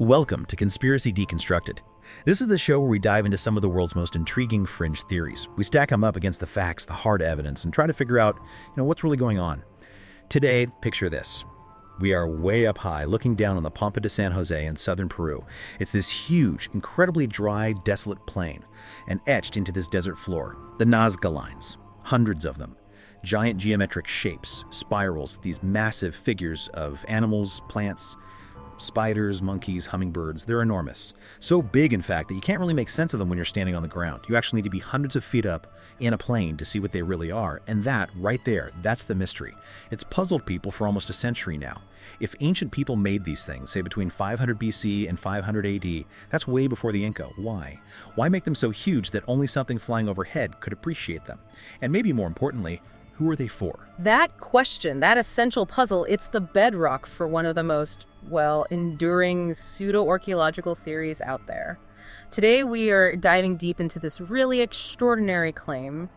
Welcome to Conspiracy Deconstructed. This is the show where we dive into some of the world's most intriguing fringe theories. We stack them up against the facts, the hard evidence, and try to figure out, what's really going on. Today, picture this. We are way up high, looking down on the Pampa de San Jose in southern Peru. It's this huge, incredibly dry, desolate plain, and etched into this desert floor, the Nazca Lines, hundreds of them. Giant geometric shapes, spirals, these massive figures of animals, plants, spiders, monkeys, hummingbirds. They're enormous. So big, in fact, that you can't really make sense of them when you're standing on the ground. You actually need to be hundreds of feet up in a plane to see what they really are. And that, right there, that's the mystery. It's puzzled people for almost a century now. If ancient people made these things, say between 500 BC and 500 AD, that's way before the Inca. Why? Why make them so huge that only something flying overhead could appreciate them? And maybe more importantly, who are they for? That question, that essential puzzle, it's the bedrock for one of the most, enduring pseudo-archaeological theories out there. Today we are diving deep into this really extraordinary claim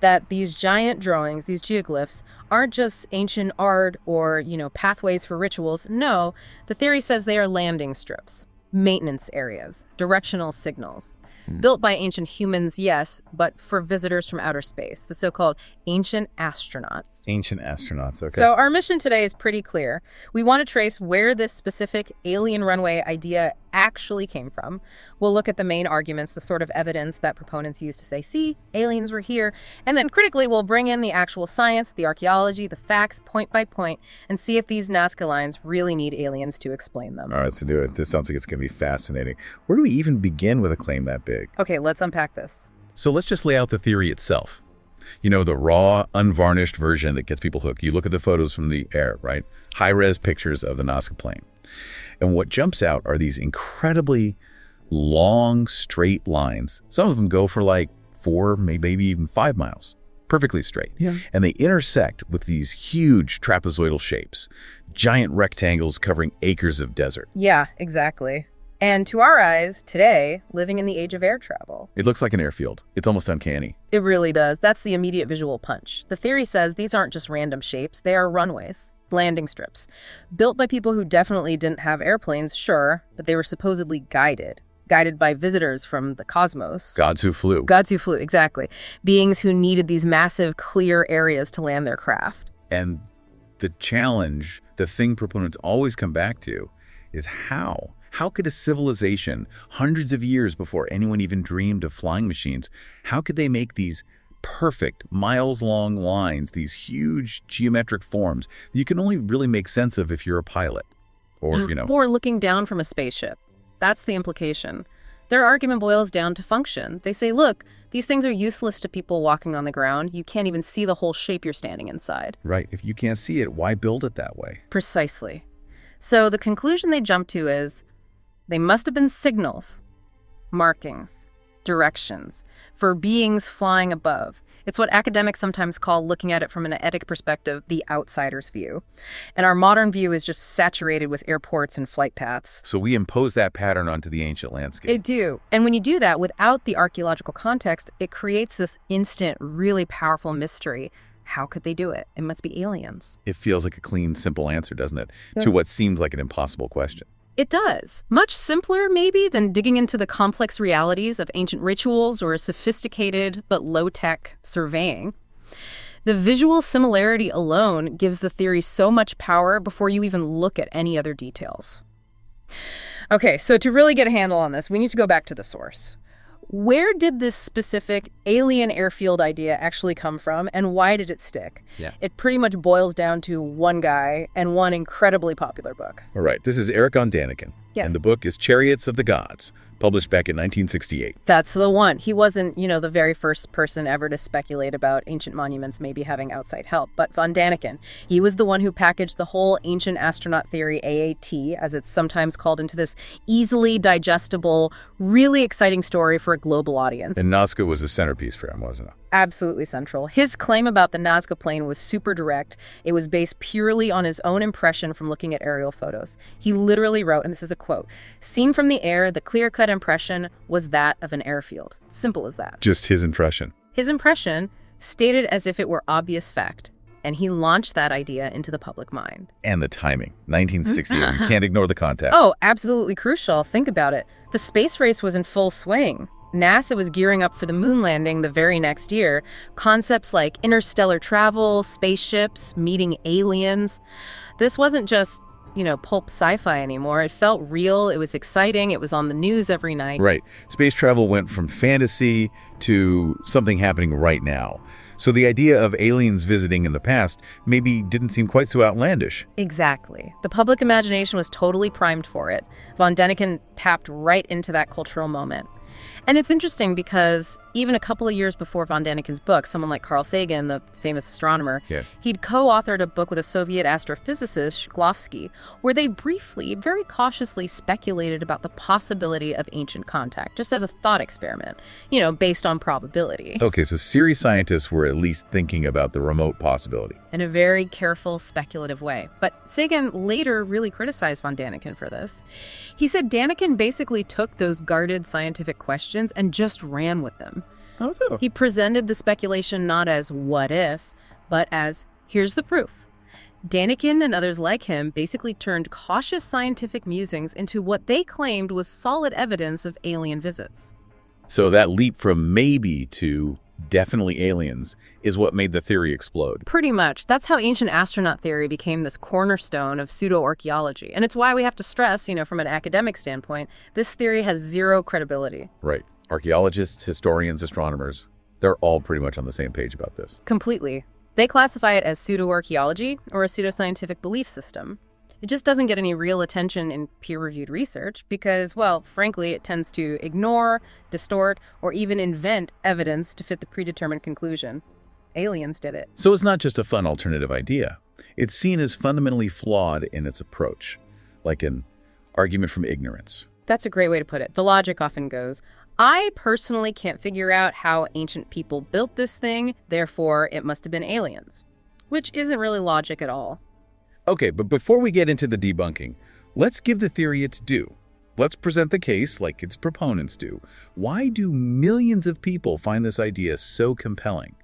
that these giant drawings, these geoglyphs, aren't just ancient art or, pathways for rituals. No, the theory says they are landing strips, maintenance areas, directional signals. Built by ancient humans, yes, but for visitors from outer space, the so-called Ancient Astronauts. Ancient Astronauts, okay. So our mission today is pretty clear. We want to trace where this specific alien runway idea actually came from. We'll look at the main arguments, the sort of evidence that proponents use to say, see, aliens were here. And then critically, we'll bring in the actual science, the archaeology, the facts, point by point, and see if these Nazca Lines really need aliens to explain them. All right, let's do it. This sounds like it's going to be fascinating. Where do we even begin with a claim that big? Okay, let's unpack this. So let's just lay out the theory itself. The raw, unvarnished version that gets people hooked. You look at the photos from the air, right? High-res pictures of the Nazca Plain. And what jumps out are these incredibly long, straight lines. Some of them go for like 4, maybe even 5 miles. Perfectly straight. Yeah. And they intersect with these huge trapezoidal shapes. Giant rectangles covering acres of desert. Yeah, exactly. And to our eyes, today, living in the age of air travel. It looks like an airfield. It's almost uncanny. It really does. That's the immediate visual punch. The theory says these aren't just random shapes. They are runways, landing strips. Built by people who definitely didn't have airplanes, sure, but they were supposedly guided by visitors from the cosmos. Gods who flew. Gods who flew, exactly. Beings who needed these massive, clear areas to land their craft. And the challenge, the thing proponents always come back to, is how? How could a civilization, hundreds of years before anyone even dreamed of flying machines, how could they make these perfect, miles-long lines, these huge geometric forms that you can only really make sense of if you're a pilot? Or looking down from a spaceship. That's the implication. Their argument boils down to function. They say, look, these things are useless to people walking on the ground. You can't even see the whole shape you're standing inside. Right. If you can't see it, why build it that way? Precisely. So the conclusion they jump to is they must have been signals, markings, directions for beings flying above. It's what academics sometimes call, looking at it from an etic perspective, the outsider's view. And our modern view is just saturated with airports and flight paths. So we impose that pattern onto the ancient landscape. It do. And when you do that without the archaeological context, it creates this instant, really powerful mystery. How could they do it? It must be aliens. It feels like a clean, simple answer, doesn't it? To what seems like an impossible question. It does. Much simpler, maybe, than digging into the complex realities of ancient rituals or sophisticated but low-tech surveying. The visual similarity alone gives the theory so much power before you even look at any other details. Okay, so to really get a handle on this, we need to go back to the source. Where did this specific alien airfield idea actually come from, and why did it stick? Yeah. It pretty much boils down to one guy and one incredibly popular book. All right. This is Erich von Däniken. Yeah. And the book is Chariots of the Gods, published back in 1968. That's the one. He wasn't, the very first person ever to speculate about ancient monuments maybe having outside help, but von Däniken. He was the one who packaged the whole Ancient Astronaut theory, AAT, as it's sometimes called, into this easily digestible, really exciting story for a global audience. And Nazca was a centerpiece for him, wasn't it? Absolutely central. His claim about the Nazca Plain was super direct. It was based purely on his own impression from looking at aerial photos. He literally wrote, and this is a quote, "Seen from the air, the clear-cut impression was that of an airfield." Simple as that. Just his impression. His impression, stated as if it were obvious fact. and he launched that idea into the public mind. And the timing, 1968. You can't ignore the context. Oh, absolutely crucial. Think about it. The space race was in full swing. NASA was gearing up for the moon landing the very next year. Concepts like interstellar travel, spaceships, meeting aliens. This wasn't just, pulp sci-fi anymore. It felt real. It was exciting. It was on the news every night. Right. Space travel went from fantasy to something happening right now. So the idea of aliens visiting in the past maybe didn't seem quite so outlandish. Exactly. The public imagination was totally primed for it. Von Däniken tapped right into that cultural moment. And it's interesting because even a couple of years before von Däniken's book, someone like Carl Sagan, the famous astronomer, he'd co-authored a book with a Soviet astrophysicist, Shklovsky, where they briefly, very cautiously speculated about the possibility of ancient contact, just as a thought experiment, based on probability. Okay, so serious scientists were at least thinking about the remote possibility. In a very careful, speculative way. But Sagan later really criticized von Däniken for this. He said Däniken basically took those guarded scientific questions and just ran with them. Oh, no. He presented the speculation not as what if, but as here's the proof. Däniken and others like him basically turned cautious scientific musings into what they claimed was solid evidence of alien visits. So that leap from maybe to definitely aliens is what made the theory explode. Pretty much. That's how ancient astronaut theory became this cornerstone of pseudo-archaeology. And it's why we have to stress, from an academic standpoint, this theory has zero credibility. Right. Archaeologists, historians, astronomers, they're all pretty much on the same page about this. Completely. They classify it as pseudo-archaeology or a pseudoscientific belief system. It just doesn't get any real attention in peer-reviewed research because, well, frankly, it tends to ignore, distort, or even invent evidence to fit the predetermined conclusion. Aliens did it. So it's not just a fun alternative idea. It's seen as fundamentally flawed in its approach, like an argument from ignorance. That's a great way to put it. The logic often goes, I personally can't figure out how ancient people built this thing, therefore it must have been aliens. Which isn't really logic at all. Okay, but before we get into the debunking, let's give the theory its due. Let's present the case like its proponents do. Why do millions of people find this idea so compelling?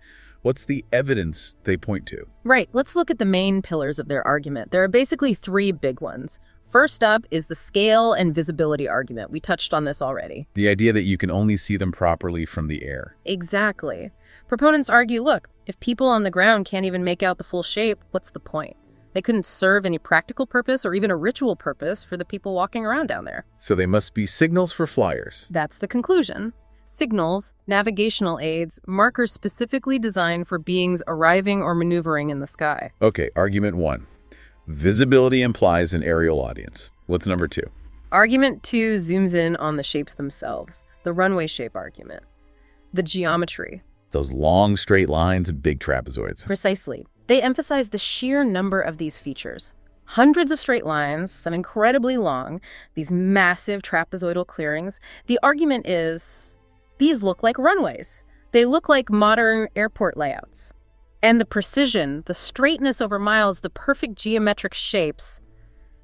What's the evidence they point to? Right, let's look at the main pillars of their argument. There are basically three big ones. First up is the scale and visibility argument. We touched on this already. The idea that you can only see them properly from the air. Exactly. Proponents argue, look, if people on the ground can't even make out the full shape, what's the point? They couldn't serve any practical purpose or even a ritual purpose for the people walking around down there. So they must be signals for flyers. That's the conclusion. Signals, navigational aids, markers specifically designed for beings arriving or maneuvering in the sky. Okay, argument one. Visibility implies an aerial audience. What's number two? Argument two zooms in on the shapes themselves, the runway shape argument. The geometry. Those long straight lines and big trapezoids. Precisely. They emphasize the sheer number of these features. Hundreds of straight lines, some incredibly long, these massive trapezoidal clearings. The argument is, these look like runways. They look like modern airport layouts. And the precision, the straightness over miles, the perfect geometric shapes,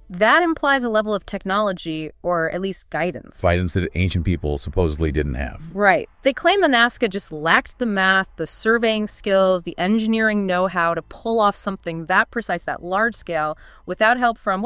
that implies a level of technology, or at least guidance. Guidance that ancient people supposedly didn't have. Right. They claim the Nazca just lacked the math, the surveying skills, the engineering know-how to pull off something that precise, that large scale, without help from,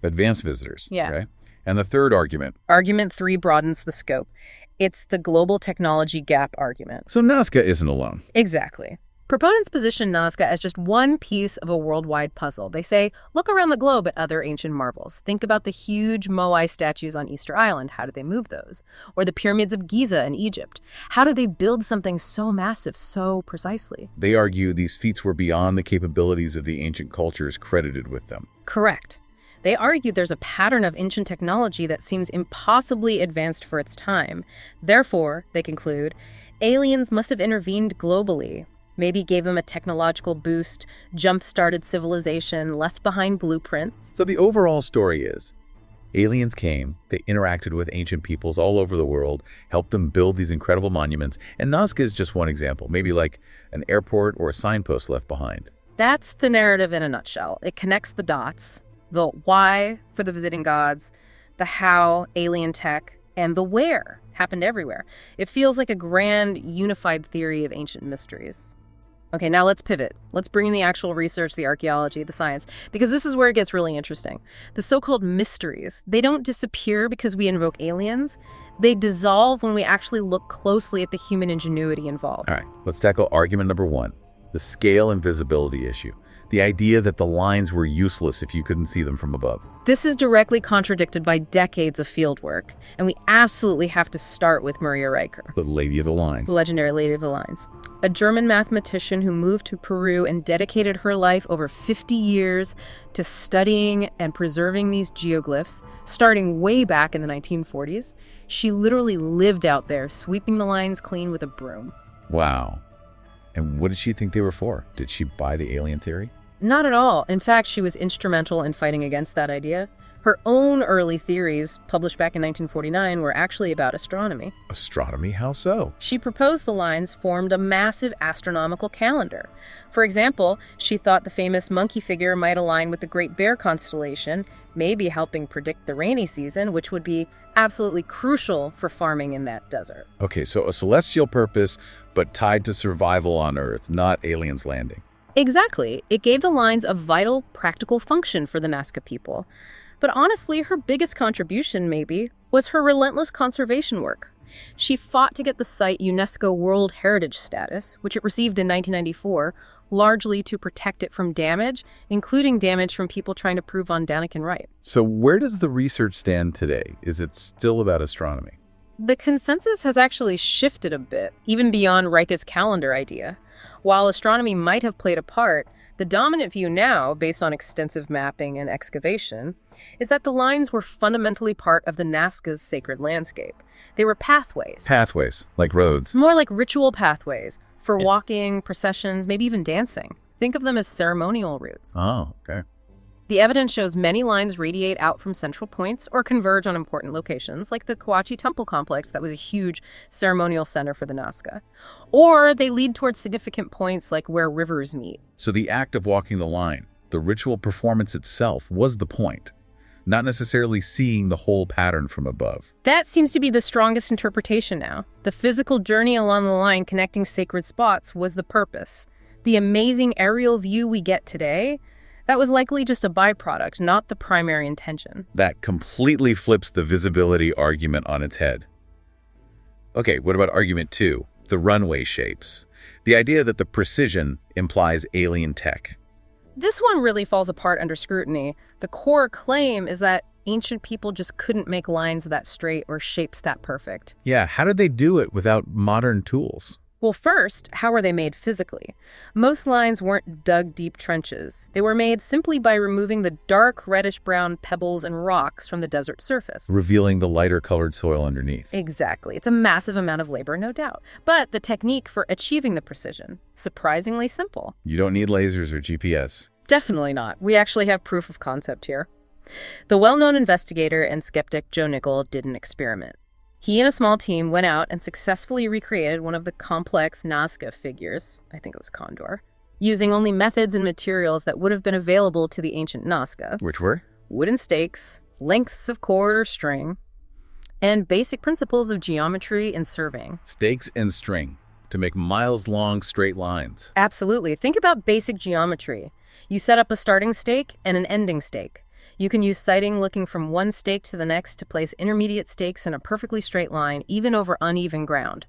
advanced visitors. Yeah. Okay? And the third argument. Argument three broadens the scope. It's the global technology gap argument. So Nazca isn't alone. Exactly. Proponents position Nazca as just one piece of a worldwide puzzle. They say, look around the globe at other ancient marvels. Think about the huge Moai statues on Easter Island. How did they move those? Or the pyramids of Giza in Egypt. How did they build something so massive so precisely? They argue these feats were beyond the capabilities of the ancient cultures credited with them. Correct. They argue there's a pattern of ancient technology that seems impossibly advanced for its time. Therefore, they conclude, aliens must have intervened globally. Maybe gave them a technological boost, jump-started civilization, left behind blueprints. So the overall story is, aliens came, they interacted with ancient peoples all over the world, helped them build these incredible monuments, and Nazca is just one example, maybe like an airport or a signpost left behind. That's the narrative in a nutshell. It connects the dots, the why for the visiting gods, the how, alien tech, and the where happened everywhere. It feels like a grand, unified theory of ancient mysteries. Okay, now let's pivot. Let's bring in the actual research, the archaeology, the science, because this is where it gets really interesting. The so-called mysteries, they don't disappear because we invoke aliens. They dissolve when we actually look closely at the human ingenuity involved. All right, let's tackle argument number 1, the scale and visibility issue. The idea that the lines were useless if you couldn't see them from above. This is directly contradicted by decades of field work, and we absolutely have to start with Maria Riker, The Lady of the Lines. the legendary Lady of the Lines. A German mathematician who moved to Peru and dedicated her life over 50 years to studying and preserving these geoglyphs, starting way back in the 1940s. She literally lived out there, sweeping the lines clean with a broom. Wow. And what did she think they were for? Did she buy the alien theory? Not at all. In fact, she was instrumental in fighting against that idea. Her own early theories, published back in 1949, were actually about astronomy. Astronomy? How so? She proposed the lines formed a massive astronomical calendar. For example, she thought the famous monkey figure might align with the Great Bear constellation, maybe helping predict the rainy season, which would be absolutely crucial for farming in that desert. Okay, so a celestial purpose, but tied to survival on Earth, not aliens landing. Exactly. It gave the lines a vital, practical function for the Nazca people. But honestly, her biggest contribution, maybe, was her relentless conservation work. She fought to get the site UNESCO World Heritage status, which it received in 1994, largely to protect it from damage, including damage from people trying to prove von Däniken right. So where does the research stand today? Is it still about astronomy? The consensus has actually shifted a bit, even beyond Riker's calendar idea. While astronomy might have played a part, the dominant view now, based on extensive mapping and excavation, is that the lines were fundamentally part of the Nazca's sacred landscape. They were pathways. Pathways, like roads. More like ritual pathways for walking, processions, maybe even dancing. Think of them as ceremonial routes. Oh, okay. The evidence shows many lines radiate out from central points or converge on important locations, like the Cahuachi temple complex that was a huge ceremonial center for the Nazca. Or they lead towards significant points like where rivers meet. So the act of walking the line, the ritual performance itself, was the point, not necessarily seeing the whole pattern from above. That seems to be the strongest interpretation now. The physical journey along the line connecting sacred spots was the purpose. The amazing aerial view we get today, that was likely just a byproduct, not the primary intention. That completely flips the visibility argument on its head. Okay, what about argument 2, the runway shapes? The idea that the precision implies alien tech. This one really falls apart under scrutiny. The core claim is that ancient people just couldn't make lines that straight or shapes that perfect. Yeah, how did they do it without modern tools? Well, first, how were they made physically? Most lines weren't dug deep trenches. They were made simply by removing the dark reddish-brown pebbles and rocks from the desert surface, Revealing the lighter colored soil underneath. Exactly. It's a massive amount of labor, no doubt. But the technique for achieving the precision, surprisingly simple. You don't need lasers or GPS. Definitely not. We actually have proof of concept here. The well-known investigator and skeptic Joe Nickell did an experiment. He and a small team went out and successfully recreated one of the complex Nazca figures, I think it was Condor, using only methods and materials that would have been available to the ancient Nazca. Which were? Wooden stakes, lengths of cord or string, and basic principles of geometry and surveying. Stakes and string to make miles-long straight lines. Absolutely. Think about basic geometry. You set up a starting stake and an ending stake. You can use sighting looking from one stake to the next to place intermediate stakes in a perfectly straight line, even over uneven ground.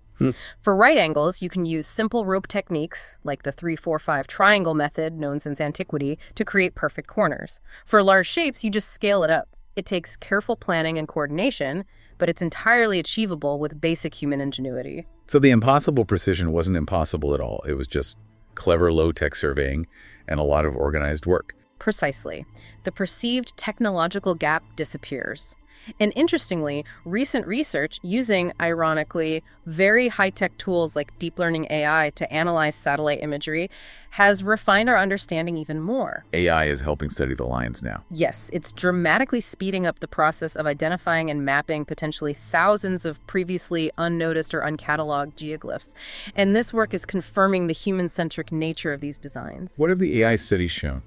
For right angles, you can use simple rope techniques, like the 3-4-5 triangle method known since antiquity, to create perfect corners. For large shapes, you just scale it up. It takes careful planning and coordination, but it's entirely achievable with basic human ingenuity. So the impossible precision wasn't impossible at all. It was just clever low-tech surveying and a lot of organized work. Precisely. The perceived technological gap disappears. And interestingly, recent research using, ironically, very high-tech tools like deep learning AI to analyze satellite imagery has refined our understanding even more. AI is helping study the lines now. Yes, it's dramatically speeding up the process of identifying and mapping potentially thousands of previously unnoticed or uncatalogued geoglyphs. And this work is confirming the human-centric nature of these designs. What have the AI studies shown?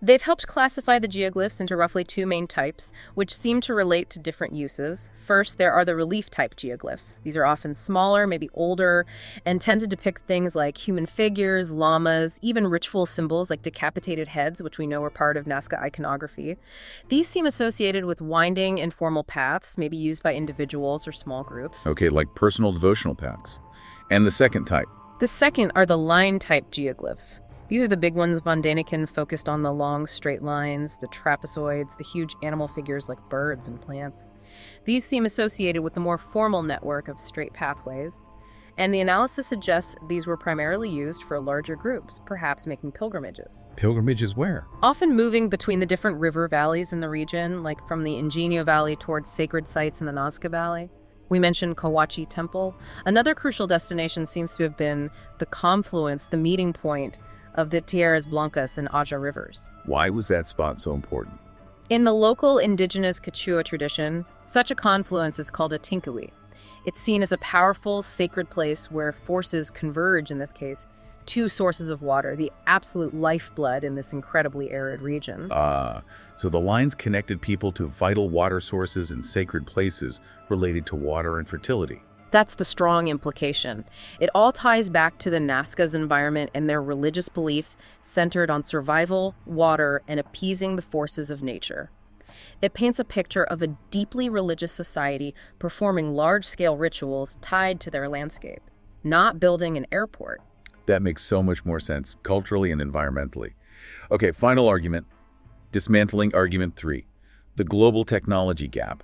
They've helped classify the geoglyphs into roughly two main types, which seem to relate to different uses. First, there are the relief-type geoglyphs. These are often smaller, maybe older, and tend to depict things like human figures, llamas, even ritual symbols like decapitated heads, which we know are part of Nazca iconography. These seem associated with winding, informal paths, maybe used by individuals or small groups. Okay, like personal devotional paths. And the second type? The second are the line-type geoglyphs. These are the big ones von Däniken focused on the long, straight lines, the trapezoids, the huge animal figures like birds and plants. These seem associated with the more formal network of straight pathways, and the analysis suggests these were primarily used for larger groups, perhaps making pilgrimages. Pilgrimages where? Often moving between the different river valleys in the region, like from the Ingenio Valley towards sacred sites in the Nazca Valley. We mentioned Cahuachi Temple. Another crucial destination seems to have been the confluence, the meeting point of the Tierras Blancas and Aja rivers. Why was that spot so important? In the local indigenous Quechua tradition, such a confluence is called a tinkawi. It's seen as a powerful, sacred place where forces converge, in this case, two sources of water, the absolute lifeblood in this incredibly arid region. So the lines connected people to vital water sources and sacred places related to water and fertility. That's the strong implication. It all ties back to the Nazca's environment and their religious beliefs centered on survival, water, and appeasing the forces of nature. It paints a picture of a deeply religious society performing large-scale rituals tied to their landscape, not building an airport. That makes so much more sense, culturally and environmentally. Okay, final argument. Dismantling argument 3. The global technology gap.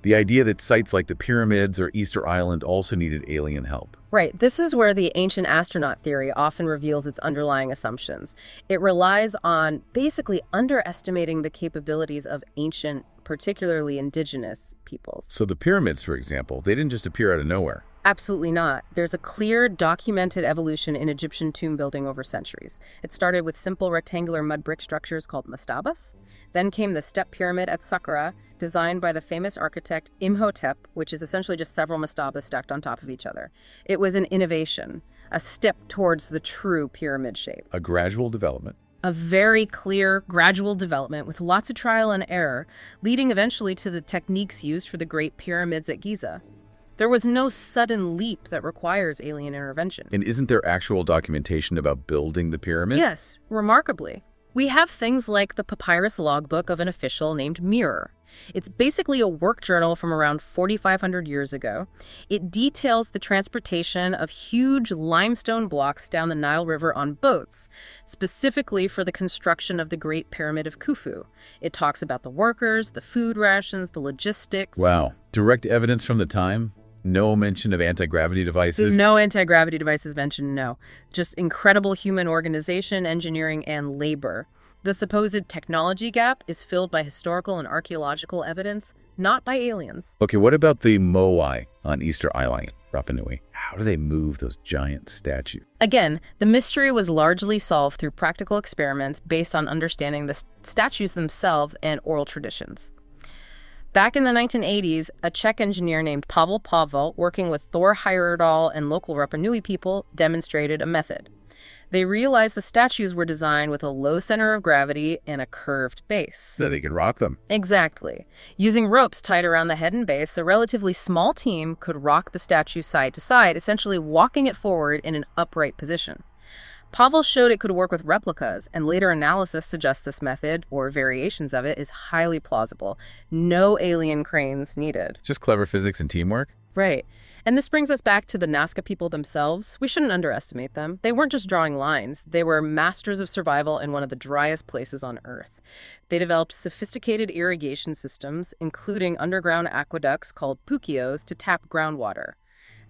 The idea that sites like the pyramids or Easter Island also needed alien help. Right. This is where the ancient astronaut theory often reveals its underlying assumptions. It relies on basically underestimating the capabilities of ancient, particularly indigenous peoples. So the pyramids, for example, they didn't just appear out of nowhere. Absolutely not. There's a clear, documented evolution in Egyptian tomb building over centuries. It started with simple rectangular mud brick structures called mastabas. Then came the step pyramid at Saqqara, designed by the famous architect Imhotep, which is essentially just several mastabas stacked on top of each other. It was an innovation, a step towards the true pyramid shape. A gradual development. A very clear, gradual development with lots of trial and error, leading eventually to the techniques used for the Great Pyramids at Giza. There was no sudden leap that requires alien intervention. And isn't there actual documentation about building the pyramid? Yes, remarkably. We have things like the papyrus logbook of an official named Mirror. It's basically a work journal from around 4,500 years ago. It details the transportation of huge limestone blocks down the Nile River on boats, specifically for the construction of the Great Pyramid of Khufu. It talks about the workers, the food rations, the logistics. Wow. Direct evidence from the time? No mention of anti-gravity devices? There's no anti-gravity devices mentioned, no. Just incredible human organization, engineering, and labor. The supposed technology gap is filled by historical and archaeological evidence, not by aliens. Okay, what about the Moai on Easter Island, Rapa Nui? How do they move those giant statues? Again, the mystery was largely solved through practical experiments based on understanding the statues themselves and oral traditions. Back in the 1980s, a Czech engineer named Pavel Pavel, working with Thor Heyerdahl and local Rapa Nui people, demonstrated a method. They realized the statues were designed with a low center of gravity and a curved base. So they could rock them. Exactly. Using ropes tied around the head and base, a relatively small team could rock the statue side to side, essentially walking it forward in an upright position. Pavel showed it could work with replicas, and later analysis suggests this method, or variations of it, is highly plausible. No alien cranes needed. Just clever physics and teamwork? Right. And this brings us back to the Nazca people themselves. We shouldn't underestimate them. They weren't just drawing lines. They were masters of survival in one of the driest places on Earth. They developed sophisticated irrigation systems, including underground aqueducts called puquios to tap groundwater.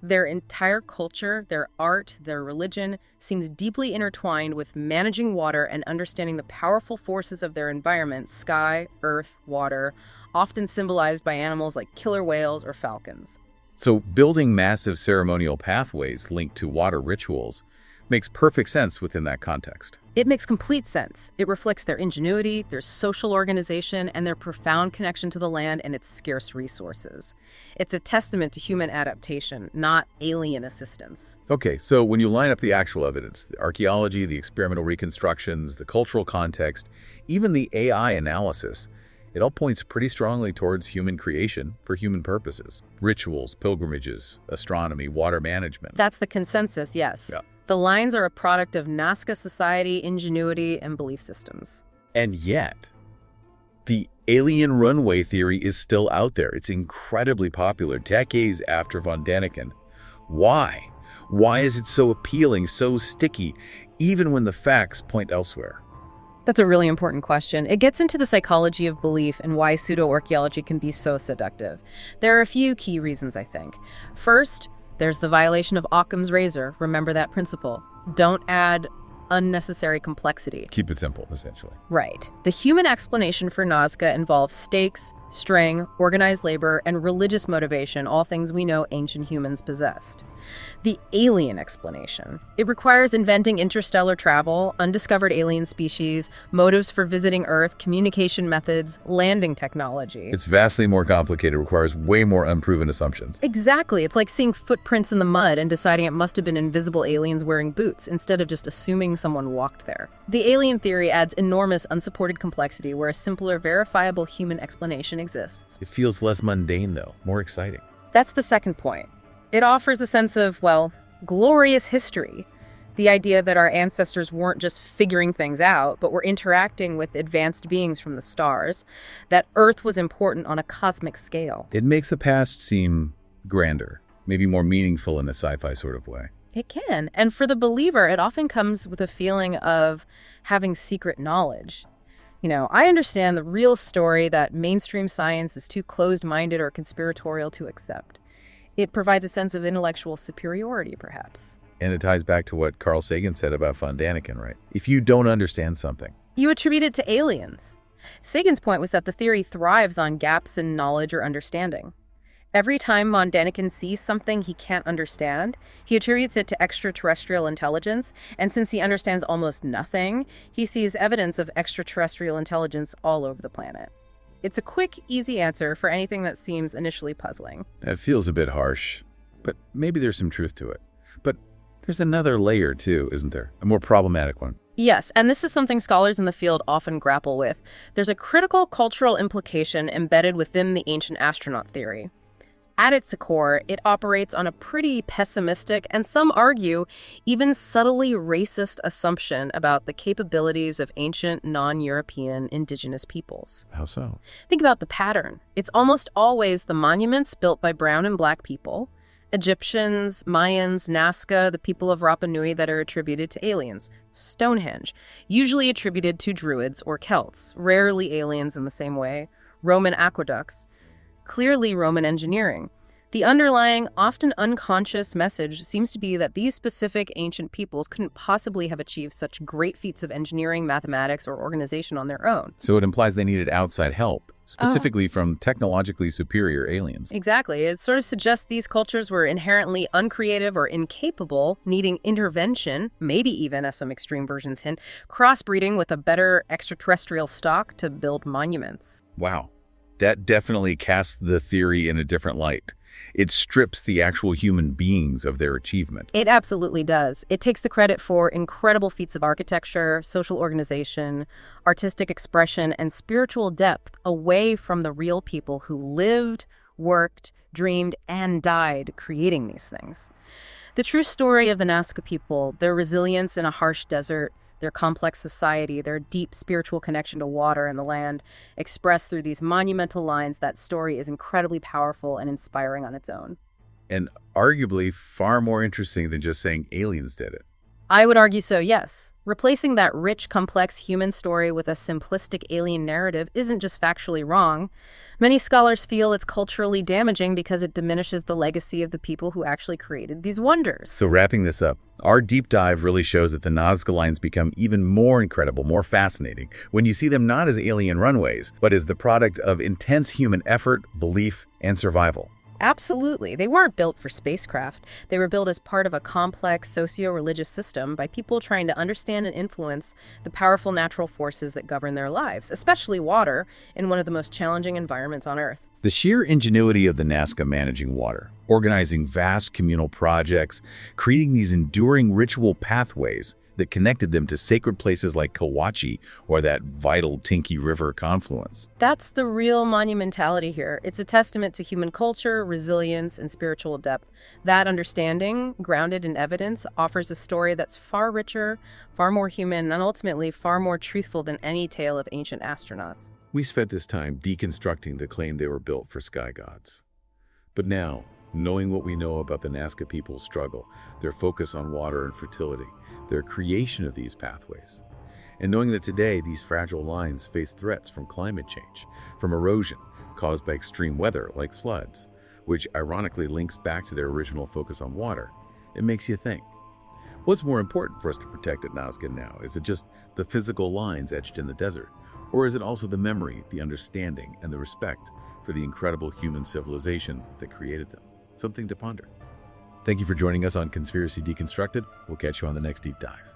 Their entire culture, their art, their religion seems deeply intertwined with managing water and understanding the powerful forces of their environment, sky, earth, water, often symbolized by animals like killer whales or falcons. So building massive ceremonial pathways linked to water rituals Makes perfect sense within that context. It makes complete sense. It reflects their ingenuity, their social organization, and their profound connection to the land and its scarce resources. It's a testament to human adaptation, not alien assistance. Okay, so when you line up the actual evidence, the archaeology, the experimental reconstructions, the cultural context, even the AI analysis, it all points pretty strongly towards human creation for human purposes. Rituals, pilgrimages, astronomy, water management. That's the consensus, yes. Yeah. The lines are a product of Nazca society, ingenuity, and belief systems. And yet, the alien runway theory is still out there. It's incredibly popular decades after von Däniken. Why? Why is it so appealing, so sticky, even when the facts point elsewhere? That's a really important question. It gets into the psychology of belief and why pseudo-archaeology can be so seductive. There are a few key reasons, I think. First, there's the violation of Occam's razor. Remember that principle. Don't add unnecessary complexity. Keep it simple, essentially. Right. The human explanation for Nazca involves stakes, string, organized labor, and religious motivation, all things we know ancient humans possessed. The alien explanation. It requires inventing interstellar travel, undiscovered alien species, motives for visiting Earth, communication methods, landing technology. It's vastly more complicated, requires way more unproven assumptions. Exactly. It's like seeing footprints in the mud and deciding it must have been invisible aliens wearing boots, instead of just assuming someone walked there. The alien theory adds enormous unsupported complexity where a simpler, verifiable human explanation exists. It feels less mundane, though, more exciting. That's the second point. It offers a sense of, well, glorious history. The idea that our ancestors weren't just figuring things out, but were interacting with advanced beings from the stars, that Earth was important on a cosmic scale. It makes the past seem grander, maybe more meaningful in a sci-fi sort of way. It can. And for the believer, it often comes with a feeling of having secret knowledge. You know, I understand the real story that mainstream science is too closed-minded or conspiratorial to accept. It provides a sense of intellectual superiority, perhaps. And it ties back to what Carl Sagan said about von Däniken, right? If you don't understand something, you attribute it to aliens. Sagan's point was that the theory thrives on gaps in knowledge or understanding. Every time von Däniken sees something he can't understand, he attributes it to extraterrestrial intelligence, and since he understands almost nothing, he sees evidence of extraterrestrial intelligence all over the planet. It's a quick, easy answer for anything that seems initially puzzling. That feels a bit harsh, but maybe there's some truth to it. But there's another layer too, isn't there? A more problematic one. Yes, and this is something scholars in the field often grapple with. There's a critical cultural implication embedded within the ancient astronaut theory. At its core, it operates on a pretty pessimistic, and some argue, even subtly racist assumption about the capabilities of ancient non-European indigenous peoples. How so? Think about the pattern. It's almost always the monuments built by brown and black people, Egyptians, Mayans, Nazca, the people of Rapa Nui that are attributed to aliens, Stonehenge, usually attributed to Druids or Celts, rarely aliens in the same way, Roman aqueducts, clearly Roman engineering. The underlying, often unconscious message seems to be that these specific ancient peoples couldn't possibly have achieved such great feats of engineering, mathematics, or organization on their own. So it implies they needed outside help, specifically from technologically superior aliens. Exactly. It sort of suggests these cultures were inherently uncreative or incapable, needing intervention, maybe even, as some extreme versions hint, crossbreeding with a better extraterrestrial stock to build monuments. Wow. That definitely casts the theory in a different light. It strips the actual human beings of their achievement. It absolutely does. It takes the credit for incredible feats of architecture, social organization, artistic expression, and spiritual depth away from the real people who lived, worked, dreamed, and died creating these things. The true story of the Nazca people, their resilience in a harsh desert, their complex society, their deep spiritual connection to water and the land, expressed through these monumental lines, that story is incredibly powerful and inspiring on its own. And arguably far more interesting than just saying aliens did it. I would argue so, yes. Replacing that rich, complex human story with a simplistic alien narrative isn't just factually wrong. Many scholars feel it's culturally damaging because it diminishes the legacy of the people who actually created these wonders. So wrapping this up, our deep dive really shows that the Nazca Lines become even more incredible, more fascinating, when you see them not as alien runways, but as the product of intense human effort, belief, and survival. Absolutely. They weren't built for spacecraft. They were built as part of a complex socio-religious system by people trying to understand and influence the powerful natural forces that govern their lives, especially water, in one of the most challenging environments on Earth. The sheer ingenuity of the Nazca managing water, organizing vast communal projects, creating these enduring ritual pathways that connected them to sacred places like Cahuachi or that vital Tinky River confluence. That's the real monumentality here. It's a testament to human culture, resilience, and spiritual depth. That understanding, grounded in evidence, offers a story that's far richer, far more human, and ultimately far more truthful than any tale of ancient astronauts. We spent this time deconstructing the claim they were built for sky gods. But now, knowing what we know about the Nazca people's struggle, their focus on water and fertility, their creation of these pathways, and knowing that today these fragile lines face threats from climate change, from erosion caused by extreme weather like floods, which ironically links back to their original focus on water, it makes you think. What's more important for us to protect at Nazca now? Is it just the physical lines etched in the desert? Or is it also the memory, the understanding, and the respect for the incredible human civilization that created them? Something to ponder. Thank you for joining us on Conspiracy Deconstructed. We'll catch you on the next deep dive.